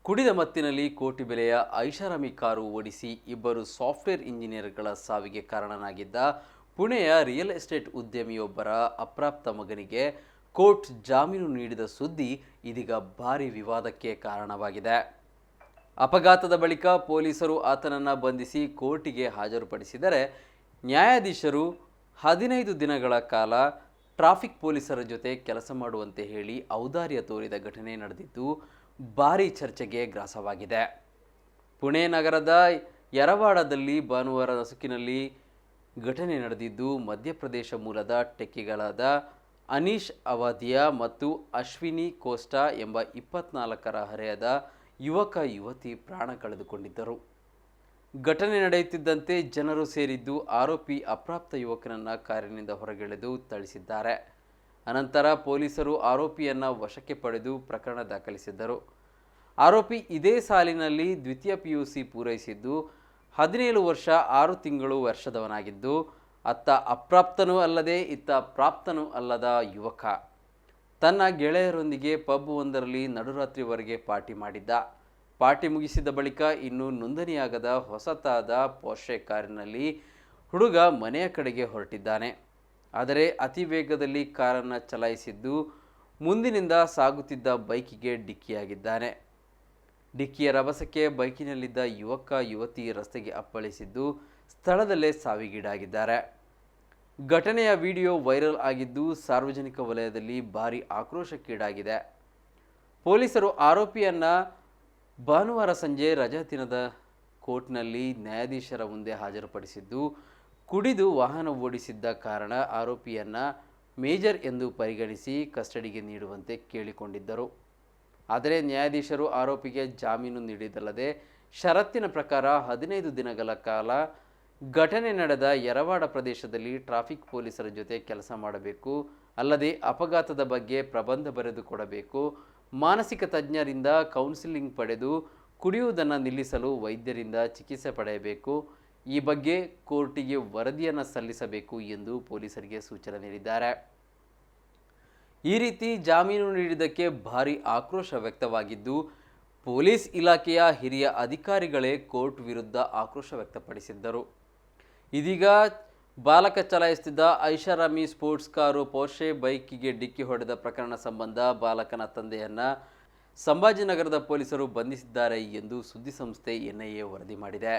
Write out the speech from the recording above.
ಕುಡಿದ ಮತ್ತಿನಲ್ಲಿ ಕೋಟಿ ಬೆಲೆಯ ಐಷಾರಾಮಿ ಕಾರು ಓಡಿಸಿ ಇಬ್ಬರು ಸಾಫ್ಟ್ವೇರ್ ಇಂಜಿನಿಯರ್ಗಳ ಸಾವಿಗೆ ಕಾರಣನಾಗಿದ್ದ ಪುಣೆಯ ರಿಯಲ್ ಎಸ್ಟೇಟ್ ಉದ್ಯಮಿಯೊಬ್ಬರ ಅಪ್ರಾಪ್ತ ಮಗನಿಗೆ ಕೋರ್ಟ್ ಜಾಮೀನು ನೀಡಿದ ಸುದ್ದಿ ಇದೀಗ ಭಾರೀ ವಿವಾದಕ್ಕೆ ಕಾರಣವಾಗಿದೆ. ಅಪಘಾತದ ಬಳಿಕ ಪೊಲೀಸರು ಆತನನ್ನು ಬಂಧಿಸಿ ಕೋರ್ಟಿಗೆ ಹಾಜರುಪಡಿಸಿದರೆ ನ್ಯಾಯಾಧೀಶರು 15 ದಿನಗಳ ಕಾಲ ಟ್ರಾಫಿಕ್ ಪೊಲೀಸರ ಜೊತೆ ಕೆಲಸ ಮಾಡುವಂತೆ ಹೇಳಿ ಔದಾರ್ಯ ತೋರಿದ ಘಟನೆ ನಡೆದಿದ್ದು ಭಾರೀ ಚರ್ಚೆಗೆ ಗ್ರಾಸವಾಗಿದೆ. ಪುಣೆ ನಗರದ ಯರವಾಡದಲ್ಲಿ ಭಾನುವಾರ ನಸುಕಿನಲ್ಲಿ ಘಟನೆ ನಡೆದಿದ್ದು ಮಧ್ಯಪ್ರದೇಶ ಮೂಲದ ಟೆಕ್ಕಿಗಳಾದ ಅನೀಶ್ ಅವಾಧಿಯಾ ಮತ್ತು ಅಶ್ವಿನಿ ಕೋಸ್ಟಾ ಎಂಬ 24ರ ಹರೆಯದ ಯುವಕ ಯುವತಿ ಪ್ರಾಣ ಕಳೆದುಕೊಂಡಿದ್ದರು. ಘಟನೆ ನಡೆಯುತ್ತಿದ್ದಂತೆ ಜನರು ಸೇರಿದ್ದು ಆರೋಪಿ ಅಪ್ರಾಪ್ತ ಯುವಕನನ್ನು ಕಾರಿನಿಂದ ಹೊರಗೆಳೆದು ಥಳಿಸಿದ್ದಾರೆ. ಅನಂತರ ಪೊಲೀಸರು ಆರೋಪಿಯನ್ನು ವಶಕ್ಕೆ ಪಡೆದು ಪ್ರಕರಣ ದಾಖಲಿಸಿದ್ದರು. ಆರೋಪಿ ಇದೇ ಸಾಲಿನಲ್ಲಿ ದ್ವಿತೀಯ PUC ಪೂರೈಸಿದ್ದು 17 ವರ್ಷ 6 ತಿಂಗಳು ವರ್ಷದವನಾಗಿದ್ದು ಅತ್ತ ಅಪ್ರಾಪ್ತನೂ ಅಲ್ಲದೆ ಇತ್ತ ಪ್ರಾಪ್ತನೂ ಅಲ್ಲದ ಯುವಕ. ತನ್ನ ಗೆಳೆಯರೊಂದಿಗೆ ಪಬ್ ಒಂದರಲ್ಲಿ ನಡುರಾತ್ರಿವರೆಗೆ ಪಾರ್ಟಿ ಮಾಡಿದ್ದ. ಪಾರ್ಟಿ ಮುಗಿಸಿದ ಬಳಿಕ ಇನ್ನೂ ನೋಂದಣಿಯಾಗದ ಹೊಸತಾದ ಪೋರ್ಷೆ ಕಾರಿನಲ್ಲಿ ಹುಡುಗ ಮನೆಯ ಕಡೆಗೆ ಹೊರಟಿದ್ದಾನೆ. ಆದರೆ ಅತಿ ವೇಗದಲ್ಲಿ ಕಾರನ್ನು ಚಲಾಯಿಸಿದ್ದು ಮುಂದಿನಿಂದ ಸಾಗುತ್ತಿದ್ದ ಬೈಕಿಗೆ ಡಿಕ್ಕಿಯಾಗಿದ್ದಾನೆ. ಡಿಕ್ಕಿಯ ರಭಸಕ್ಕೆ ಬೈಕಿನಲ್ಲಿದ್ದ ಯುವಕ ಯುವತಿ ರಸ್ತೆಗೆ ಅಪ್ಪಳಿಸಿದ್ದು ಸ್ಥಳದಲ್ಲೇ ಸಾವಿಗೀಡಾಗಿದ್ದಾರೆ. ಘಟನೆಯ ವಿಡಿಯೋ ವೈರಲ್ ಆಗಿದ್ದು ಸಾರ್ವಜನಿಕ ವಲಯದಲ್ಲಿ ಭಾರೀ ಆಕ್ರೋಶಕ್ಕೀಡಾಗಿದೆ. ಪೊಲೀಸರು ಆರೋಪಿಯನ್ನು ಭಾನುವಾರ ಸಂಜೆ ರಜಾ ದಿನದ ಕೋರ್ಟ್ನಲ್ಲಿ ನ್ಯಾಯಾಧೀಶರ ಮುಂದೆ ಹಾಜರುಪಡಿಸಿದ್ದು ಕುಡಿದು ವಾಹನ ಓಡಿಸಿದ್ದ ಕಾರಣ ಆರೋಪಿಯನ್ನು ಮೇಜರ್ ಎಂದು ಪರಿಗಣಿಸಿ ಕಸ್ಟಡಿಗೆ ನೀಡುವಂತೆ ಕೇಳಿಕೊಂಡಿದ್ದರು. ಆದರೆ ನ್ಯಾಯಾಧೀಶರು ಆರೋಪಿಗೆ ಜಾಮೀನು ನೀಡಿದ್ದಲ್ಲದೆ ಷರತ್ತಿನ ಪ್ರಕಾರ 15 ದಿನಗಳ ಕಾಲ ಘಟನೆ ನಡೆದ ಯರವಾಡ ಪ್ರದೇಶದಲ್ಲಿ ಟ್ರಾಫಿಕ್ ಪೊಲೀಸರ ಜೊತೆ ಕೆಲಸ ಮಾಡಬೇಕು, ಅಲ್ಲದೆ ಅಪಘಾತದ ಬಗ್ಗೆ ಪ್ರಬಂಧ ಬರೆದು ಕೊಡಬೇಕು, ಮಾನಸಿಕ ತಜ್ಞರಿಂದ ಕೌನ್ಸಿಲಿಂಗ್ ಪಡೆದು ಕುಡಿಯುವುದನ್ನು ನಿಲ್ಲಿಸಲು ವೈದ್ಯರಿಂದ ಚಿಕಿತ್ಸೆ ಪಡೆಯಬೇಕು, ಈ ಬಗ್ಗೆ ಕೋರ್ಟಿಗೆ ವರದಿಯನ್ನು ಸಲ್ಲಿಸಬೇಕು ಎಂದು ಪೊಲೀಸರಿಗೆ ಸೂಚನೆ ನೀಡಿದ್ದಾರೆ. ಈ ರೀತಿ ಜಾಮೀನು ನೀಡಿದ್ದಕ್ಕೆ ಭಾರೀ ಆಕ್ರೋಶ ವ್ಯಕ್ತವಾಗಿದ್ದು ಪೊಲೀಸ್ ಇಲಾಖೆಯ ಹಿರಿಯ ಅಧಿಕಾರಿಗಳೇ ಕೋರ್ಟ್ ವಿರುದ್ಧ ಆಕ್ರೋಶ ವ್ಯಕ್ತಪಡಿಸಿದ್ದರು. ಇದೀಗ ಬಾಲಕ ಚಲಾಯಿಸುತ್ತಿದ್ದ ಐಷಾರಾಮಿ ಸ್ಪೋರ್ಟ್ಸ್ ಕಾರು ಪೋರ್ಷೆ ಬೈಕಿಗೆ ಡಿಕ್ಕಿ ಹೊಡೆದ ಪ್ರಕರಣ ಸಂಬಂಧ ಬಾಲಕನ ತಂದೆಯನ್ನು ಸಂಭಾಜಿನಗರದ ಪೊಲೀಸರು ಬಂಧಿಸಿದ್ದಾರೆ ಎಂದು ಸುದ್ದಿಸಂಸ್ಥೆ NIA ವರದಿ ಮಾಡಿದೆ.